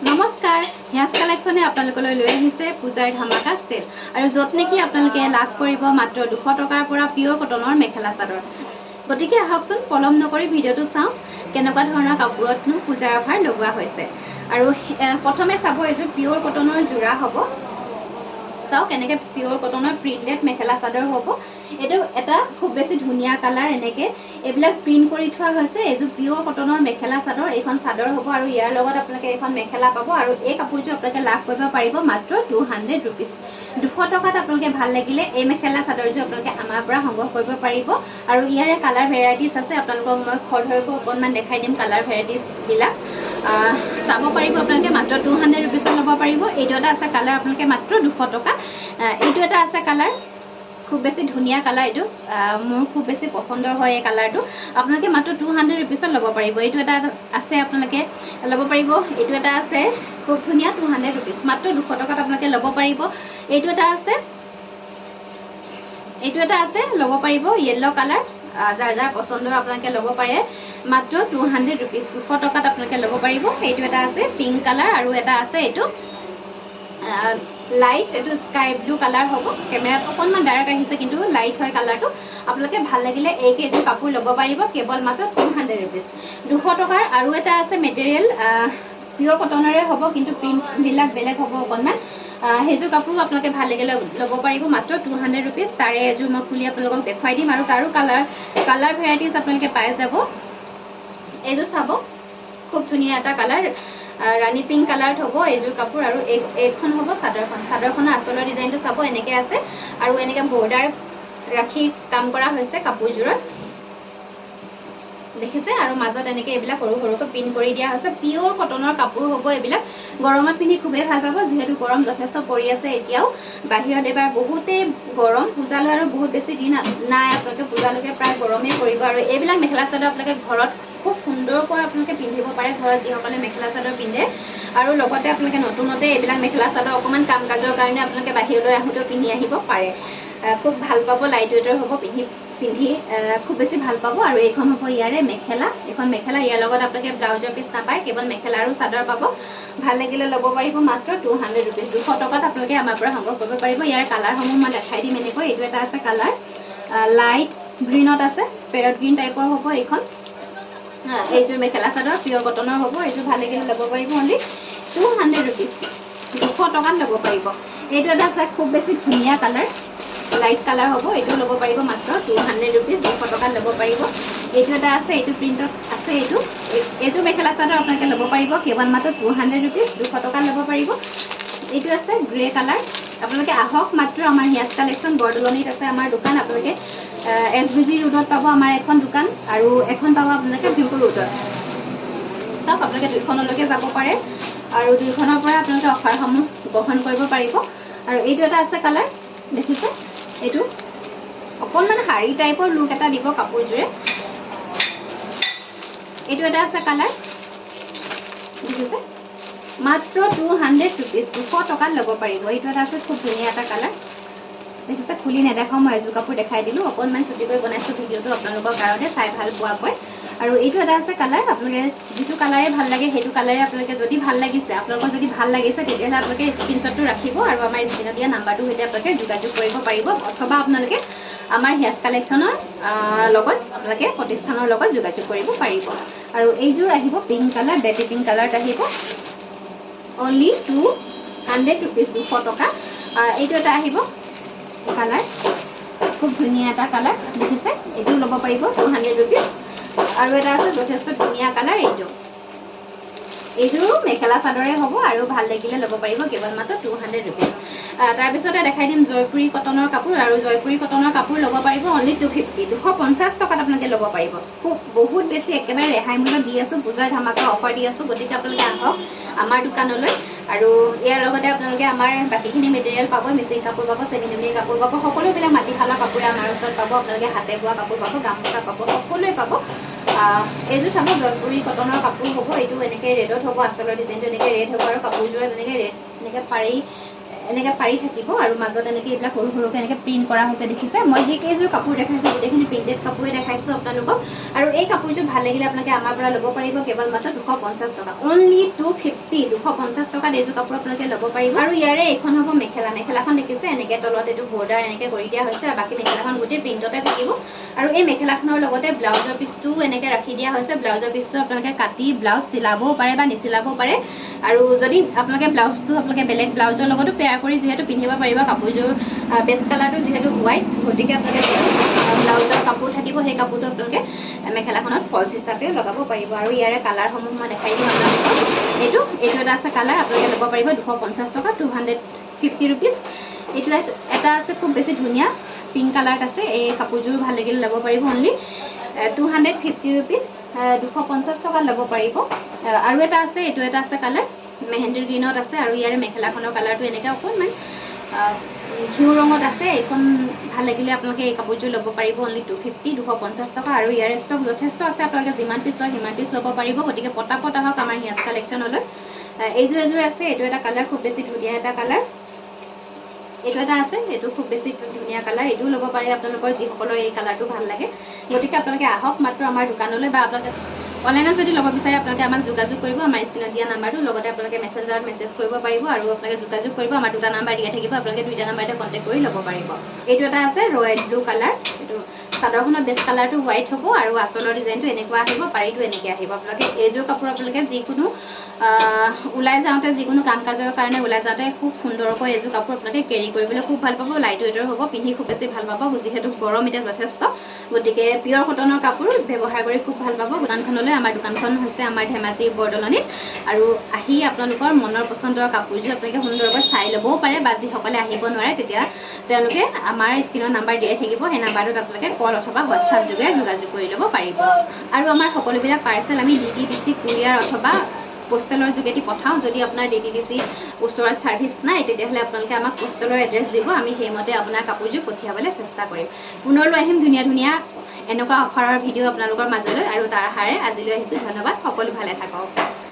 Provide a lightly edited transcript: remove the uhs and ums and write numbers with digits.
নমস্কাৰ হেয়াস কালেকশনে আপোনালোকলৈ লৈ আহিছে পূজাৰ ধামাকা সেল আৰু যত নেকি আপোনালোকে লাভ কৰিব মাত্ৰ 200 টকাৰ পৰা পিয়ৰ কটনৰ মেখেলা চাদৰ গতিকে আহকচোন পলম নকৰি ভিডিওটো চাওঁ কেনেকুৱা ধৰণৰ কাপোৰতনো পূজাৰ অফাৰ লগোৱা হৈছে আৰু প্ৰথমে চাব এযোৰ পিয়ৰ কটনৰ জোৰা হ'ব চাও কেনেকৈ পিয়ৰ কটনৰ প্ৰিন্টেড মেখেলা চাদৰ হ'ব এটো এটা খুব বেছি ধুনিয়া কালাৰ এনেকৈ এবিলাক প্ৰিন্ট কৰি থোৱা হৈছে এযোৰ পিয়ৰ কটনৰ মেখেলা চাদৰ এখন চাদৰ হ'ব আৰু ইয়াৰ লগত আপোনালোকে এখন মেখেলা পাব আৰু এই কাপোৰযোৰ আপোনালোকে লাভ কৰিব পাৰিব মাত্ৰ 200 रुपीस 200 টকাত আপোনালোকে ভাল লাগিলে এই মেখেলা চাদৰযোৰ আপোনালোকে আমাৰ পৰা সংগ্ৰহ কৰিব পাৰিব আৰু ইয়াৰে কালাৰ ভেৰাইটিজ আছে আপোনালোকক মই খৰধৰকৈ অকণমান দেখাই দিম কালাৰ ভেৰাইটিজ বিলাক চাব পাৰিব আপোনালোকে মাত্ৰ 200 रुपीस ল'ব পাৰিব এইটো এটা আছে কালাৰ আপোনালোকে মাত্ৰ 200 টকা এইটো এটা আছে কালাৰ খুব বেছি ধুনিয়া কালাৰ এইটো মোৰ খুব বেছি পছন্দৰ হয় এই কালাৰটো আপোনালোকে মাত্ৰ 200 रुपीस ল'ব পাৰিব এইটো এটা আছে আপোনালোকে ল'ব পাৰিব এইটো এটা আছে খুব ধুনিয়া 200 रुपीस মাত্ৰ 200 টকাত আপোনালোকে ল'ব পাৰিব এইটো এটা আছে ল'ব পাৰিব ইয়েলো কালাৰ যাৰ যাৰ পছন্দৰ আপোনালোকে ল'ব পাৰে মাত্ৰ 200 रुपीस 200 টকাত আপোনালোকে ল'ব পাৰিব এইটো এটা আছে পিংক কালাৰ আৰু এটা আছে এইটো লাইট এটো স্কাই ব্লু কালাৰ হ'ব কেমেৰাত অকণমান ডাৰ্ক আহিছে কিন্তু লাইট হয় কালাৰটো আপোনালোকে ভাল লাগিলে এই কেজিৰ কাপোৰ ল'ব পাৰিব কেৱল মাত্ৰ 200 रुपीस 200 টকাৰ আৰু এটা আছে মেটেৰিয়েল পিয়ৰ কটনৰে হ'ব কিন্তু প্ৰিন্ট বিলাক বেলেগ হ'ব অকণমান হেজু কাপোৰ আপোনালোকে ভাল লাগিলে ল'ব পাৰিব মাত্ৰ 200 रुपीस তাৰে এযোৰ মই খুলি আপোনালোকক দেখুৱাই দিম আৰু তাৰো কালাৰ ভেৰাইটিজ আপোনালোকে পাই যাব এযোৰ চাব খুব ধুনিয়া এটা কালাৰ ৰাণী পিংক কালাৰত হ'ব এযোৰ কাপোৰ আৰু এইখন হ'ব চাদৰখনৰ আচলৰ ডিজাইনটো চাব এনেকৈ আছে আৰু এনেকৈ বৰ্ডাৰ ৰাখি কাম কৰা হৈছে কাপোৰযোৰত দেখিছে আৰু মাজত এনেকৈ এইবিলাক সৰু সৰুকৈ পিন কৰি দিয়া হৈছে পিয়ৰ কটনৰ কাপোৰ হ'ব এইবিলাক গৰমত পিন্ধি খুবেই ভাল পাব যিহেতু গৰম যথেষ্ট পৰি আছে এতিয়াও বাহিৰত এবাৰ বহুতেই গৰম পূজালৈ আৰু বহুত বেছি দিন নাই আপোনালোকে পূজালৈকে প্ৰায় গৰমেই পৰিব আৰু এইবিলাক মেখেলা চাদৰ আপোনালোকে ঘৰত খুব সুন্দৰকৈ আপোনালোকে পিন্ধিব পাৰে ঘৰত যিসকলে মেখেলা চাদৰ পিন্ধে আৰু লগতে আপোনালোকে নতুনতে এইবিলাক মেখেলা চাদৰ অকণমান কাম কাজৰ কাৰণে আপোনালোকে বাহিৰলৈ আহোঁতেও পিন্ধি আহিব পাৰে খুব ভাল পাব লাইট ৱেইটৰ হ'ব পিন্ধি খুব বেছি ভাল পাব আৰু এইখন হ'ব ইয়াৰে মেখেলা এখন মেখেলা ইয়াৰ লগত আপোনালোকে ব্লাউজৰ পিচ নাপায় কেৱল মেখেলা আৰু চাদৰ পাব ভাল লাগিলে ল'ব পাৰিব মাত্ৰ 200 रुपीस 200 টকাত আপোনালোকে আমাৰ পৰা সংগ্ৰহ কৰিব পাৰিব ইয়াৰ কালাৰসমূহ মই দেখাই দিম এনেকৈ এইটো এটা আছে কালাৰ লাইট গ্ৰীণত আছে পেৰট গ্ৰীণ টাইপৰ হ'ব এইখন এইযোৰ মেখেলা চাদৰ পিয়ৰ কটনৰ হ'ব এইযোৰ ভাল লাগিলে ল'ব পাৰিব অনলি 200 रुपीस 200 টকাত ল'ব পাৰিব এইটো এটা আছে খুব বেছি ধুনীয়া কালাৰ লাইট কালাৰ হ'ব এইটো ল'ব পাৰিব মাত্ৰ 200 रुपीस 200 টকাত ল'ব পাৰিব এইটো এটা আছে এইটো প্ৰিণ্টত আছে এইযোৰ মেখেলা চাদৰ আপোনালোকে ল'ব পাৰিব কেৱল মাত্ৰ 200 रुपीस 200 টকাত ল'ব পাৰিব এইটো আছে গ্ৰে কালাৰ আপোনালোকে আহক মাত্ৰ আমাৰ হেয়াস কালেকশন বৰদলনিত আছে আমাৰ দোকান আপোনালোকে SBG ৰোডত পাব আমাৰ এখন দোকান আৰু এখন পাব আপোনালোকে ভিমপুৰ ৰোডত চাওক আপোনালোকে দুইখনলৈকে যাব পাৰে আৰু দুইখনৰ পৰা আপোনালোকে অফাৰসমূহ গ্ৰহণ কৰিব পাৰিব আৰু এইটো এটা আছে কালাৰ দেখিছে এইটো অকণমান শাৰী টাইপৰ লুক এটা দিব কাপোৰযোৰে এইটো এটা আছে কালাৰ দেখিছে মাত্ৰ 200 रुपीस 200 টকাত ল'ব পাৰিব এইটো এটা আছে খুব ধুনীয়া এটা কালাৰ দেখিছে খুলি নেদেখাওঁ মই এযোৰ কাপোৰ দেখাই দিলোঁ অকণমান ছুটিকৈ বনাইছোঁ ভিডিঅ'টো আপোনালোকৰ কাৰণে চাই ভাল পোৱাকৈ আৰু এইটো এটা আছে কালাৰ আপোনালোকে যিটো কালাৰে ভাল লাগে সেইটো কালাৰে আপোনালোকে যদি ভাল লাগিছে আপোনালোকৰ যদি ভাল লাগিছে তেতিয়াহ'লে আপোনালোকে স্ক্ৰীনশ্বটটো ৰাখিব আৰু আমাৰ স্ক্ৰীনত দিয়া নাম্বাৰটো সৈতে আপোনালোকে যোগাযোগ কৰিব পাৰিব অথবা আপোনালোকে আমাৰ হেয়াস কালেকশনৰ লগত আপোনালোকে প্ৰতিষ্ঠানৰ লগত যোগাযোগ কৰিব পাৰিব আৰু এইযোৰ আহিব পিংক কালাৰ বেবী পিংক কালাৰত আহিব অনলি 200 रुपीस 200 টকা এইটো এটা আহিব কালাৰ খুব ধুনীয়া এটা কালাৰ দেখিছে এইটো ল'ব পাৰিব 200 रुपीस আৰু এটা আছে যথেষ্ট ধুনীয়া কালাৰ এইযোৰ মেখেলা চাদৰে হ'ব আৰু ভাল লাগিলে ল'ব পাৰিব কেৱল মাত্ৰ 200 रुपीस তাৰপিছতে দেখাই দিম জয়পুৰী কটনৰ কাপোৰ আৰু জয়পুৰী কটনৰ কাপোৰ ল'ব পাৰিব অনলি 250 250 টকাত আপোনালোকে ল'ব পাৰিব খুব বহুত বেছি একেবাৰে ৰেহাই মূল্যত দি আছোঁ পূজাৰ ধামাকা অফাৰ দি আছোঁ গতিকে আপোনালোকে আহক আমাৰ দোকানলৈ আৰু ইয়াৰ লগতে আপোনালোকে আমাৰ বাকীখিনি মেটেৰিয়েল পাব মিচিং কাপোৰ পাব চেমিনুনি কাপোৰ পাব সকলোবিলাক মাটিশালৰ কাপোৰে আমাৰ ওচৰত পাব আপোনালোকে হাতে বোৱা কাপোৰ পাব গামোচা পাব সকলোৱে পাব এইযোৰ চাব জয়পুৰী কটনৰ কাপোৰ হ'ব এইটো এনেকৈ ৰেডত হ'ব আচলৰ ডিজাইনটো এনেকৈ ৰেড হ'ব আৰু কাপোৰযোৰত এনেকৈ ৰেড এনেকৈ পাৰি এনেকৈ পাৰি থাকিব আৰু মাজত এনেকৈ এইবিলাক সৰু সৰুকৈ এনেকৈ প্ৰিণ্ট কৰা হৈছে দেখিছে মই যি কেইযোৰ কাপোৰ দেখাইছোঁ গোটেইখিনি প্ৰিণ্টেড কাপোৰে দেখাইছোঁ আপোনালোকক আৰু এই কাপোৰযোৰ ভাল লাগিলে আপোনালোকে আমাৰ পৰা ল'ব পাৰিব কেৱল মাত্ৰ 250 টকা অনলি 250 250 টকাত এইযোৰ কাপোৰ আপোনালোকে ল'ব পাৰিব আৰু ইয়াৰে এইখন হ'ব মেখেলাখন দেখিছে এনেকৈ তলত এইটো বৰ্ডাৰ এনেকৈ কৰি দিয়া হৈছে আৰু বাকী মেখেলাখন গোটেই প্ৰিণ্টতে থাকিব আৰু এই মেখেলাখনৰ লগতে ব্লাউজৰ পিচটোও এনেকৈ ৰাখি দিয়া হৈছে ব্লাউজৰ পিচটো আপোনালোকে কাটি ব্লাউজ চিলাবও পাৰে বা নিচিলাবও পাৰে আৰু যদি আপোনালোকে ব্লাউজটো আপোনালোকে বেলেগ ব্লাউজৰ লগতো পেয়াৰ কৰি যিহেতু পিন্ধিব পাৰিব কাপোৰযোৰ বেষ্ট কালাৰটো যিহেতু হোৱাইট গতিকে আপোনালোকে ব্লাউজৰ কাপোৰ থাকিব সেই কাপোৰটো আপোনালোকে মেখেলাখনত ফলছ হিচাপেও লগাব পাৰিব আৰু ইয়াৰে কালাৰসমূহ মই দেখাই দিম আপোনালোকক এইটো এটা আছে কালাৰ আপোনালোকে ল'ব পাৰিব 250 টকা 250 ৰুপিজ এইটো এটা আছে খুব বেছি ধুনীয়া পিংক কালাৰত আছে এই কাপোৰযোৰ ভাল লাগিলে ল'ব পাৰিব অনলি 250 ৰুপিজ 250 টকাত ল'ব পাৰিব আৰু এটা আছে এইটো এটা আছে কালাৰ মেহেন্দিৰ গ্ৰীণত আছে আৰু ইয়াৰে মেখেলাখনৰ কালাৰটো এনেকৈ অকণমান ঘিউ ৰঙত আছে এইখন ভাল লাগিলে আপোনালোকে এই কাপোৰযোৰ ল'ব পাৰিব অনলি 250 টকা আৰু ইয়াৰে ষ্টক যথেষ্ট আছে আপোনালোকে যিমান পিচ লয় সিমান পিচ ল'ব পাৰিব গতিকে পটাপট আহক আমাৰ হিয়াজ কালেকশ্যনলৈ এইযোৰ আছে এইটো এটা কালাৰ খুব বেছি ধুনীয়া এটা কালাৰ এইটো এটা আছে এইটো খুব বেছি ধুনীয়া কালাৰ এইটোও ল'ব পাৰে আপোনালোকৰ যিসকলৰ এই কালাৰটো ভাল লাগে গতিকে আপোনালোকে আহক মাত্ৰ আমাৰ দোকানলৈ বা আপোনালোকে অনলাইনত যদি ল'ব বিচাৰে আপোনালোকে আমাক যোগাযোগ কৰিব আমাৰ স্ক্ৰীনত দিয়া নাম্বাৰটো লগতে আপোনালোকে মেছেঞ্জাৰত মেছেজ কৰিব পাৰিব আৰু আপোনালোকে যোগাযোগ কৰিব আমাৰ দুটা নাম্বাৰ দিয়া থাকিব আপোনালোকে দুইটা নাম্বাৰতে কণ্টেক্ট কৰি ল'ব পাৰিব এইটো এটা আছে ৰয়েল ব্লু কালাৰ এইটো চাদৰখনৰ বেষ্ট কালাৰটো হোৱাইট হ'ব আৰু আঁচলৰ ডিজাইনটো এনেকুৱা আহিব পাৰিটো এনেকৈ আহিব আপোনালোকে এইযোৰ কাপোৰ আপোনালোকে যিকোনো ওলাই যাওঁতে যিকোনো কাম কাজৰ কাৰণে ওলাই যাওঁতে খুব সুন্দৰকৈ এইযোৰ কাপোৰ আপোনালোকে কেৰি কৰিবলৈ খুব ভাল পাব লাইট ৱেইটৰ হ'ব পিন্ধি খুব বেছি ভাল পাব যিহেতু গৰম এতিয়া যথেষ্ট গতিকে পিয়ৰ কটনৰ কাপোৰ ব্যৱহাৰ কৰি খুব ভাল পাব দোকানখনলৈ আমাৰ দোকানখন হৈছে আমাৰ ধেমাজি বৰদলনিত আৰু আহি আপোনালোকৰ মনৰ পচন্দৰ কাপোৰযোৰ আপোনালোকে সুন্দৰকৈ চাই ল'বও পাৰে বা যিসকলে আহিব নোৱাৰে তেতিয়া তেওঁলোকে আমাৰ স্ক্ৰীনৰ নাম্বাৰ দিয়াই থাকিব সেই নাম্বাৰটোত আপোনালোকে কল অথবা হোৱাটছআপ যোগে যোগাযোগ কৰি ল'ব পাৰিব আৰু আমাৰ সকলোবিলাক পাৰ্চেল আমি DTDC কুৰিয়াৰ অথবা পোষ্টেলৰ যোগেদি পঠাওঁ যদি আপোনাৰ DTDC ওচৰত ছাৰ্ভিচ নাই তেতিয়াহ'লে আপোনালোকে আমাক পোষ্টেলৰ এড্ৰেছ দিব আমি সেইমতে আপোনাৰ কাপোৰযোৰ পঠিয়াবলৈ চেষ্টা কৰিম পুনৰ লৈ আহিম ধুনীয়া ধুনীয়া এনেকুৱা অফাৰৰ ভিডিঅ' আপোনালোকৰ মাজলৈ আৰু তাৰ হাৰে আজিলৈ আহিছোঁ ধন্যবাদ সকলো ভালে থাকক